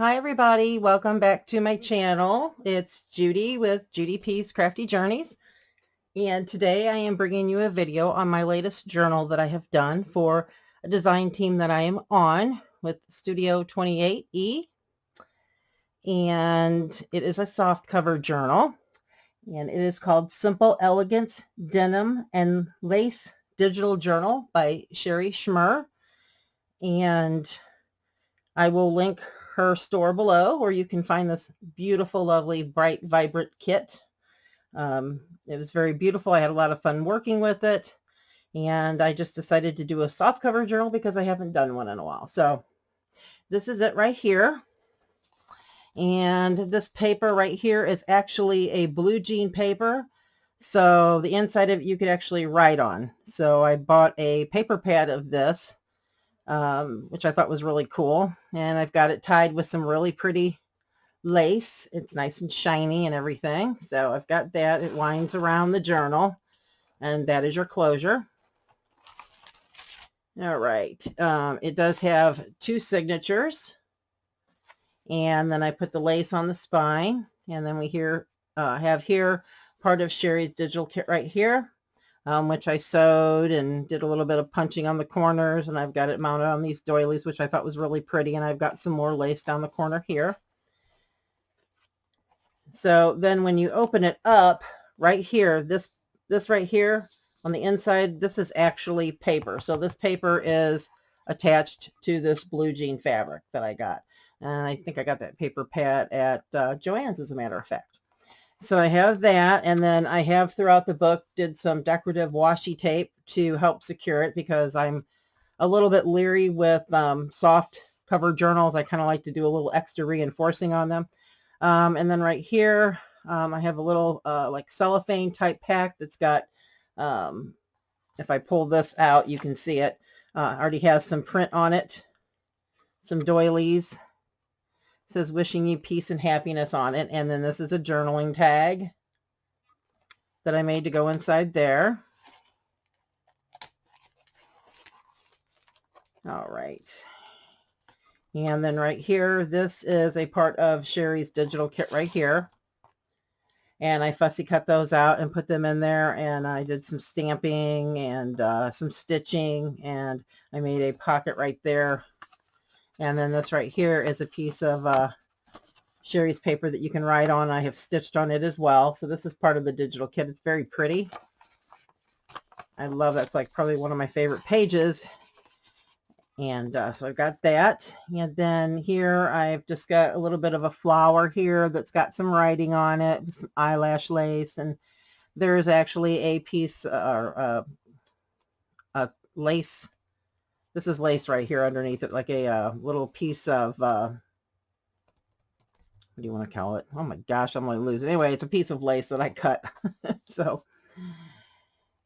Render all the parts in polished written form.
Hi everybody, welcome back to my channel. It's Judy with Judy P's Crafty Journeys, and today I am bringing you a video on my latest journal that I have done for a design team that I am on with Studio 28E, and it is a soft cover journal, and it is called Simple Elegance Denim and Lace Digital Journal by Sherry Schmer, and I will link her store below where you can find this beautiful, lovely, bright, vibrant kit. It was very beautiful. I had a lot of fun working with it, and I just decided to do a soft cover journal because I haven't done one in a while. So this is it right here. And this paper right here is actually a blue jean paper. So the inside of it you could actually write on. So I bought a paper pad of this, which I thought was really cool. And I've got it tied with some really pretty lace. It's nice and shiny and everything. So I've got that. It winds around the journal, and that is your closure. All right. It does have two signatures, and then I put the lace on the spine, and then we have here part of Sherry's digital kit right here, which I sewed and did a little bit of punching on the corners, and I've got it mounted on these doilies, which I thought was really pretty, and I've got some more lace down the corner here. So then when you open it up right here, this right here on the inside, this is actually paper. So this paper is attached to this blue jean fabric that I got. And I think I got that paper pad at Joann's, as a matter of fact. So I have that, and then I have throughout the book did some decorative washi tape to help secure it because I'm a little bit leery with soft cover journals. I kind of like to do a little extra reinforcing on them. And then right here, I have a little like cellophane type pack that's got, if I pull this out, you can see it. Already has some print on it, some doilies. It says wishing you peace and happiness on it. And then this is a journaling tag that I made to go inside there. All right. And then right here, this is a part of Sherry's digital kit right here. And I fussy cut those out and put them in there, and I did some stamping and some stitching, and I made a pocket right there. And then this right here is a piece of Sherry's paper that you can write on. I have stitched on it as well. So this is part of the digital kit. It's very pretty. I love that. It's like probably one of my favorite pages. And so I've got that. And then here I've just got a little bit of a flower here that's got some writing on it, some eyelash lace. And there's actually a piece or a lace. This is lace right here underneath it, like a little piece of, what do you want to call it? Oh my gosh, I'm going to lose it. Anyway, it's a piece of lace that I cut. So,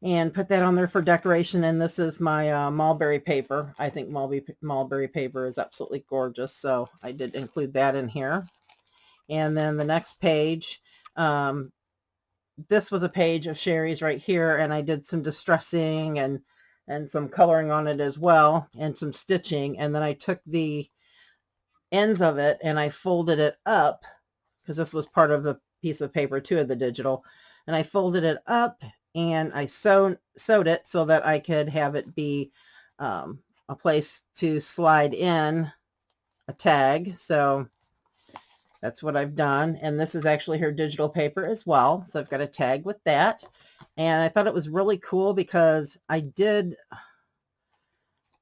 and put that on there for decoration. And this is my mulberry paper. I think mulberry paper is absolutely gorgeous. So I did include that in here. And then the next page, this was a page of Sherry's right here. And I did some distressing and some coloring on it as well, and some stitching. And then I took the ends of it and I folded it up, because this was part of the piece of paper too of the digital. And I folded it up and I sewed it so that I could have it be a place to slide in a tag. So that's what I've done. And this is actually her digital paper as well. So I've got a tag with that. And I thought it was really cool because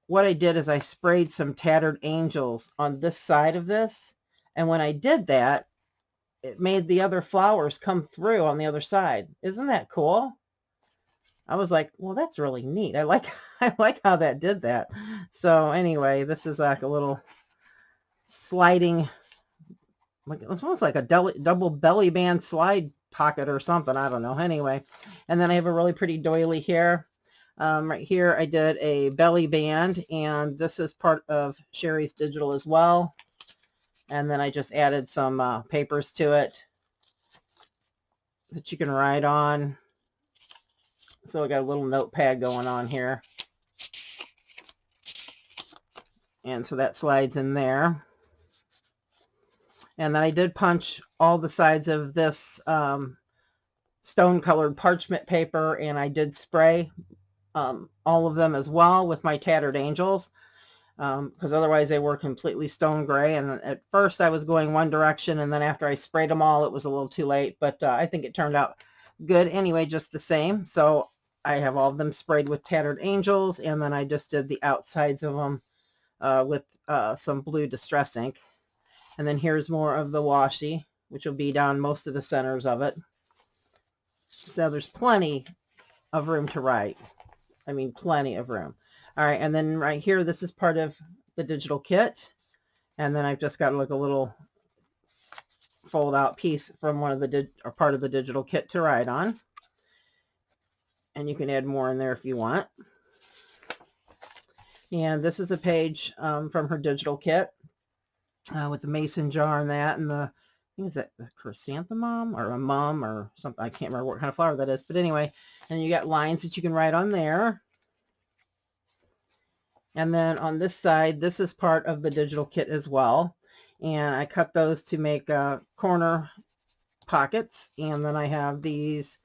what I did is I sprayed some tattered angels on this side of this. And when I did that, it made the other flowers come through on the other side. Isn't that cool? I was like, well, that's really neat. I like how that did that. So anyway, this is like a little sliding, like it's almost like a double belly band slide pocket or something. I don't know. Anyway, and then I have a really pretty doily here. Right here, I did a belly band, and this is part of Sherry's digital as well. And then I just added some papers to it that you can write on. So I got a little notepad going on here. And so that slides in there. And then I did punch all the sides of this stone colored parchment paper, and I did spray all of them as well with my tattered angels, because otherwise they were completely stone gray. And at first I was going one direction, and then after I sprayed them all, it was a little too late, but I think it turned out good anyway, just the same. So I have all of them sprayed with tattered angels, and then I just did the outsides of them with some blue distress ink. And then here's more of the washi, which will be down most of the centers of it. So there's plenty of room to write. I mean, plenty of room. All right, and then right here, this is part of the digital kit. And then I've just got like a little fold out piece from one of the part of the digital kit to write on. And you can add more in there if you want. And this is a page from her digital kit with the mason jar and that, and the, I think is that a chrysanthemum or a mum or something. I can't remember what kind of flower that is, but anyway, and you got lines that you can write on there. And then on this side, this is part of the digital kit as well. And I cut those to make corner pockets. And then I have these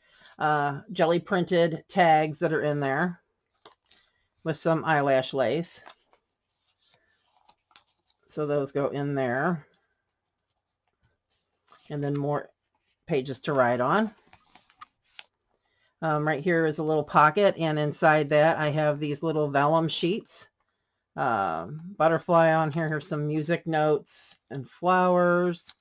jelly printed tags that are in there with some eyelash lace. So those go in there. And then more pages to write on. Right here is a little pocket, and inside that I have these little vellum sheets. Butterfly on here. Here's some music notes and flowers.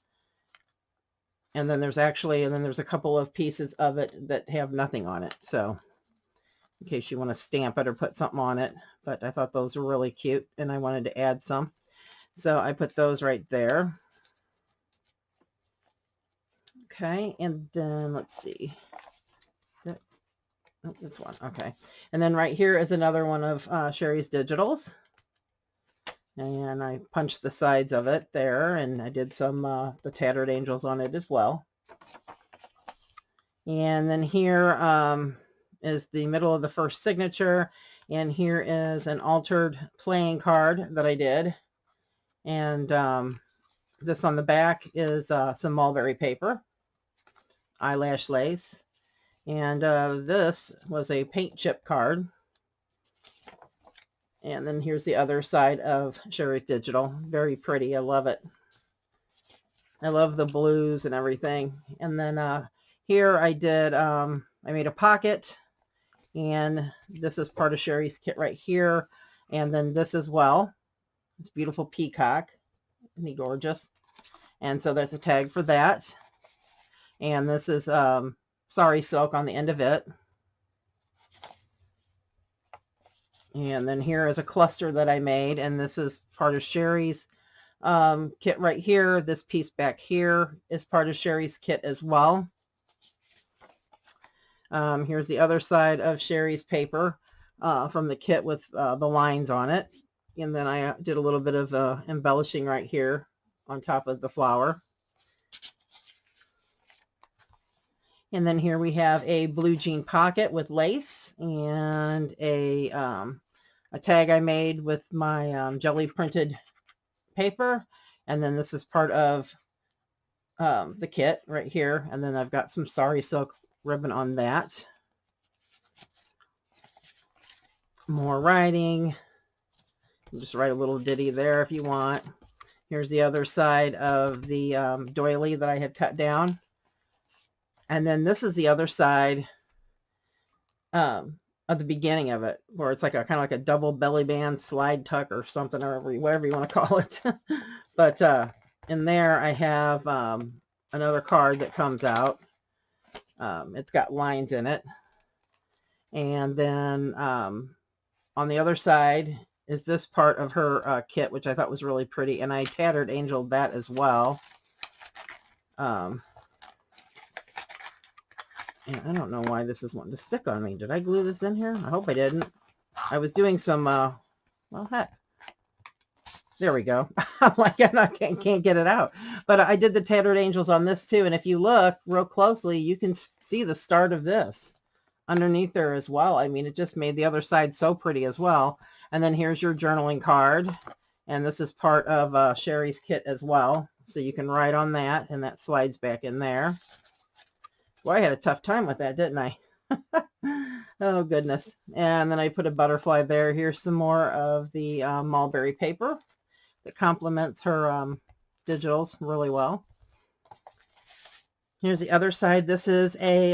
And then there's a couple of pieces of it that have nothing on it. So in case you want to stamp it or put something on it. But I thought those were really cute, and I wanted to add some. So I put those right there. Okay, and then let's see. Oh, this one. Okay. And then right here is another one of Sherry's digitals. And I punched the sides of it there, and I did some the tattered angels on it as well. And then here is the middle of the first signature, and here is an altered playing card that I did. And this on the back is some mulberry paper, eyelash lace, and this was a paint chip card. And then here's the other side of Sherry's digital. Very pretty. I love it. I love the blues and everything. And then here I did, I made a pocket, and this is part of Sherry's kit right here. And then this as well. It's beautiful peacock. Isn't he gorgeous? And so there's a tag for that. And this is sari silk on the end of it. And then here is a cluster that I made, and this is part of Sherry's kit right here. This piece back here is part of Sherry's kit as well. Here's the other side of Sherry's paper from the kit with the lines on it. And then I did a little bit of embellishing right here on top of the flower. And then here we have a blue jean pocket with lace, and a tag I made with my jelly printed paper. And then this is part of the kit right here. And then I've got some sari silk ribbon on that. More writing. You just write a little ditty there if you want. Here's the other side of the doily that I had cut down. And then this is the other side of the beginning of it, where it's like a kind of like a double belly band slide tuck or something, or whatever you want to call it. But in there I have another card that comes out. It's got lines in it. And then on the other side is this part of her kit, which I thought was really pretty, and I tattered angeled that as well. And I don't know why this is wanting to stick on me. Did I glue this in here? I hope I didn't. I was doing some, well, heck. There we go. I'm like, I can't get it out. But I did the tattered angels on this too. And if you look real closely, you can see the start of this underneath there as well. I mean, it just made the other side so pretty as well. And then here's your journaling card. And this is part of Sherry's kit as well. So you can write on that, and that slides back in there. Well, I had a tough time with that, didn't I? Oh, goodness. And then I put a butterfly there. Here's some more of the mulberry paper that complements her digitals really well. Here's the other side. This is a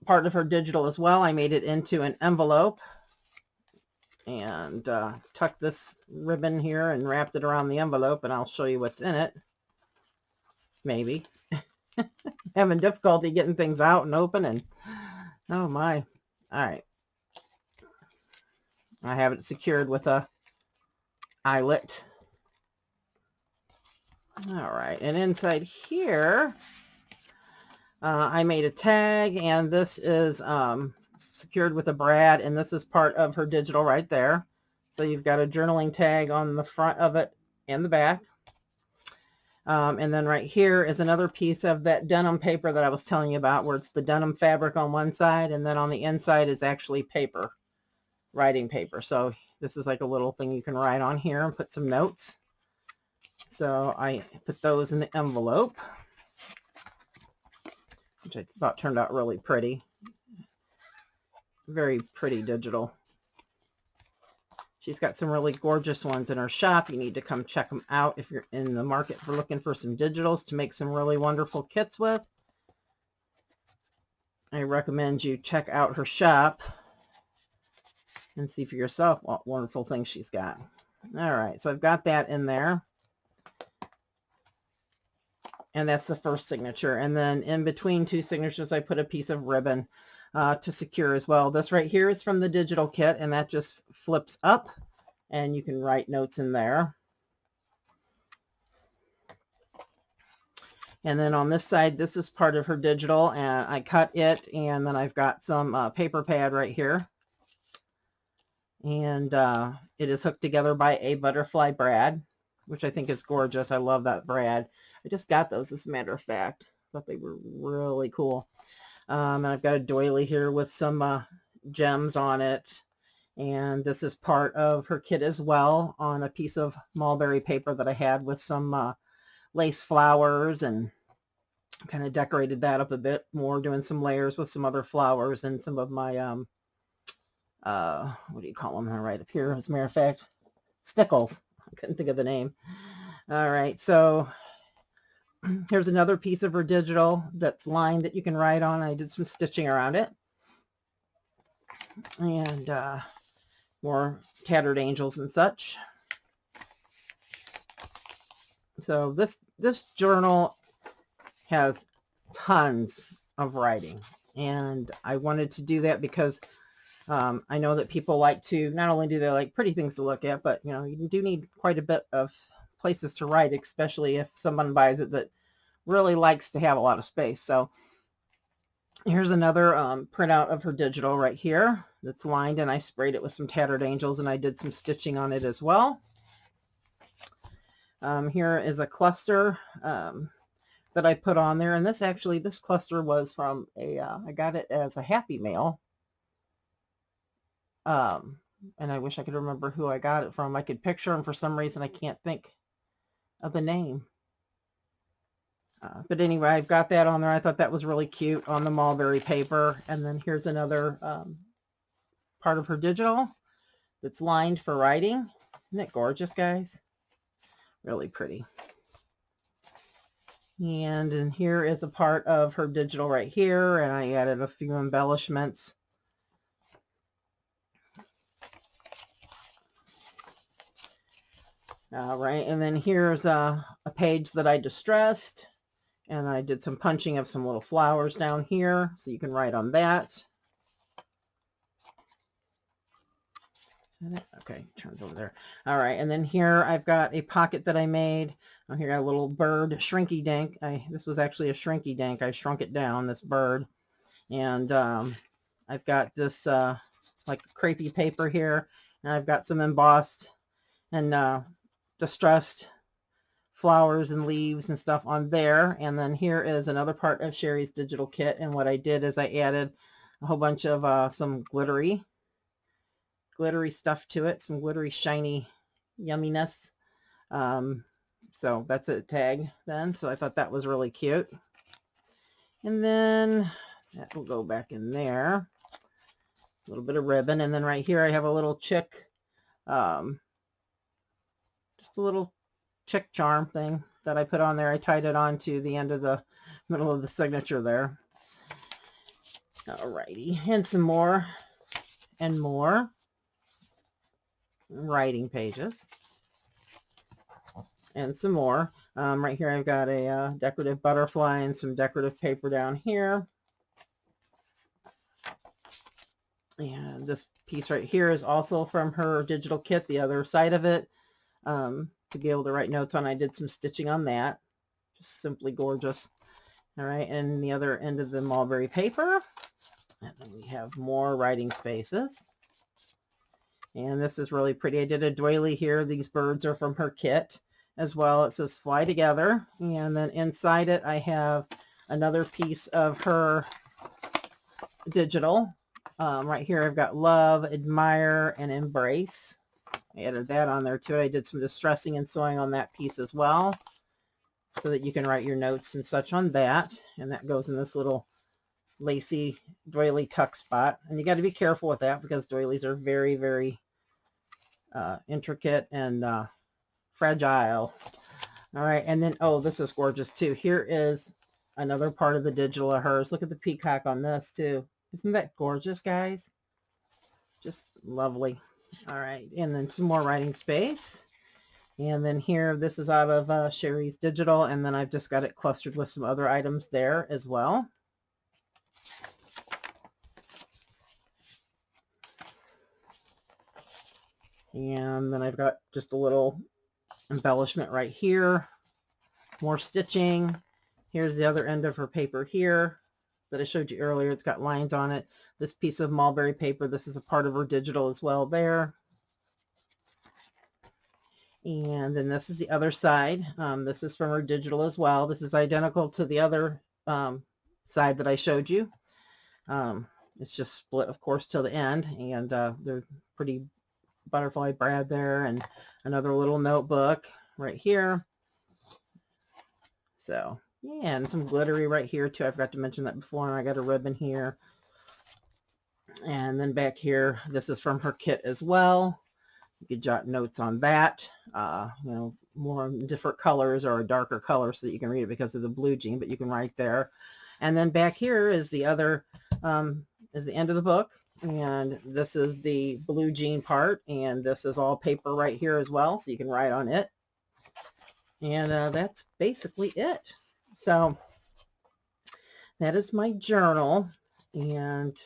part of her digital as well. I made it into an envelope and tucked this ribbon here and wrapped it around the envelope, and I'll show you what's in it. Maybe. Having difficulty getting things out and open, and oh my. All right. I have it secured with a eyelet. All right. And inside here, I made a tag, and this is secured with a brad, and this is part of her digital right there. So you've got a journaling tag on the front of it and the back. And then right here is another piece of that denim paper that I was telling you about, where it's the denim fabric on one side, and then on the inside is actually paper, writing paper. So this is like a little thing you can write on here and put some notes. So I put those in the envelope, which I thought turned out really pretty. Very pretty digital. She's got some really gorgeous ones in her shop. You need to come check them out if you're in the market for looking for some digitals to make some really wonderful kits with. I recommend you check out her shop and see for yourself what wonderful things she's got. All right, so I've got that in there. And that's the first signature. And then in between two signatures, I put a piece of ribbon to secure as well. This right here is from the digital kit, and that just flips up, and you can write notes in there. And then on this side, this is part of her digital, and I cut it, and then I've got some paper pad right here. And it is hooked together by a butterfly brad, which I think is gorgeous. I love that brad. I just got those, as a matter of fact. Thought they were really cool. And I've got a doily here with some gems on it. And this is part of her kit as well, on a piece of mulberry paper that I had with some lace flowers, and kind of decorated that up a bit more, doing some layers with some other flowers and some of my, what do you call them? Right up here, as a matter of fact, stickles. I couldn't think of the name. All right, so here's another piece of her digital that's lined that you can write on. I did some stitching around it. And more tattered angels and such. So this journal has tons of writing. And I wanted to do that because I know that people like to, not only do they like pretty things to look at, but you know, you do need quite a bit of places to write, especially if someone buys it that really likes to have a lot of space. So here's another printout of her digital right here that's lined, and I sprayed it with some tattered angels, and I did some stitching on it as well. Here is a cluster that I put on there, and this cluster was from a, I got it as a Happy Mail. And I wish I could remember who I got it from. I could picture him, for some reason I can't think of the name. But anyway, I've got that on there. I thought that was really cute on the mulberry paper. And then here's another part of her digital that's lined for writing. Isn't it gorgeous, guys? Really pretty. And here is a part of her digital right here, and I added a few embellishments. All right, and then here's a page that I distressed, and I did some punching of some little flowers down here, so you can write on that. Is that it? Okay, turns over there. All right, and then here I've got a pocket that I made. Oh, here I got a little bird, shrinky dink. This was actually a shrinky dink. I shrunk it down, this bird. And I've got this like crepey paper here, and I've got some embossed and distressed flowers and leaves and stuff on there. And then here is another part of Sherry's digital kit, and what I did is I added a whole bunch of some glittery stuff to it, some glittery shiny yumminess. So that's a tag then. So I thought that was really cute. And then that will go back in there. A little bit of ribbon. And then right here I have a little chick, just a little chick charm thing that I put on there. I tied it on to the end of the middle of the signature there. Alrighty, and some more and more writing pages. And some more. Right here I've got a decorative butterfly and some decorative paper down here. And this piece right here is also from her digital kit, the other side of it, to be able to write notes on. I did some stitching on that. Just simply gorgeous. All right, and the other end of the mulberry paper. And then we have more writing spaces. And this is really pretty. I did a doily here. These birds are from her kit as well. It says fly together. And then inside it, I have another piece of her digital. Right here, I've got love, admire, and embrace. I added that on there too. I did some distressing and sewing on that piece as well, so that you can write your notes and such on that. And that goes in this little lacy doily tuck spot. And you got to be careful with that because doilies are very, very intricate and fragile. All right, and then, oh, this is gorgeous too. Here is another part of the digital of hers. Look at the peacock on this too. Isn't that gorgeous, guys? Just lovely. All right, and then some more writing space. And then here, this is out of Sherry's digital, and then I've just got it clustered with some other items there as well. And then I've got just a little embellishment right here, more stitching. Here's the other end of her paper here that I showed you earlier. It's got lines on it. This piece of mulberry paper, this is a part of her digital as well there. And then this is the other side. This is from her digital as well. This is identical to the other side that I showed you. It's just split, of course, till the end. And they're pretty butterfly brad there, and another little notebook right here. So yeah, and some glittery right here too. I forgot to mention that before. And I got a ribbon here. And then back here, this is from her kit as well. You could jot notes on that, you know, more different colors or a darker color so that you can read it because of the blue jean, but you can write there. And then back here is the other, is the end of the book. And this is the blue jean part. And this is all paper right here as well, so you can write on it. And that's basically it. So that is my journal. And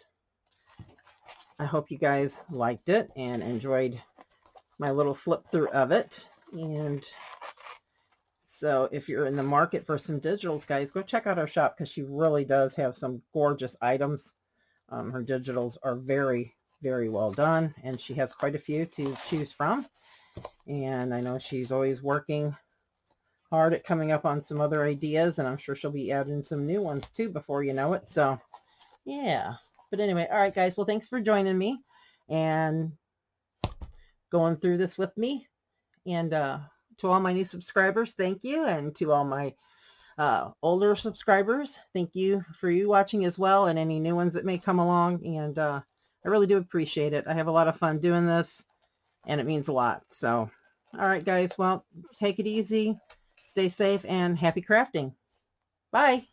I hope you guys liked it and enjoyed my little flip through of it. And so if you're in the market for some digitals, guys, go check out our shop because she really does have some gorgeous items. Her digitals are very, very well done, and she has quite a few to choose from. And I know she's always working hard at coming up on some other ideas, and I'm sure she'll be adding some new ones too before you know it. So yeah, but anyway, all right, guys, well, thanks for joining me and going through this with me. And to all my new subscribers, thank you. And to all my older subscribers, thank you for you watching as well, and any new ones that may come along. And I really do appreciate it. I have a lot of fun doing this, and it means a lot. So all right, guys, well, take it easy, stay safe, and happy crafting. Bye.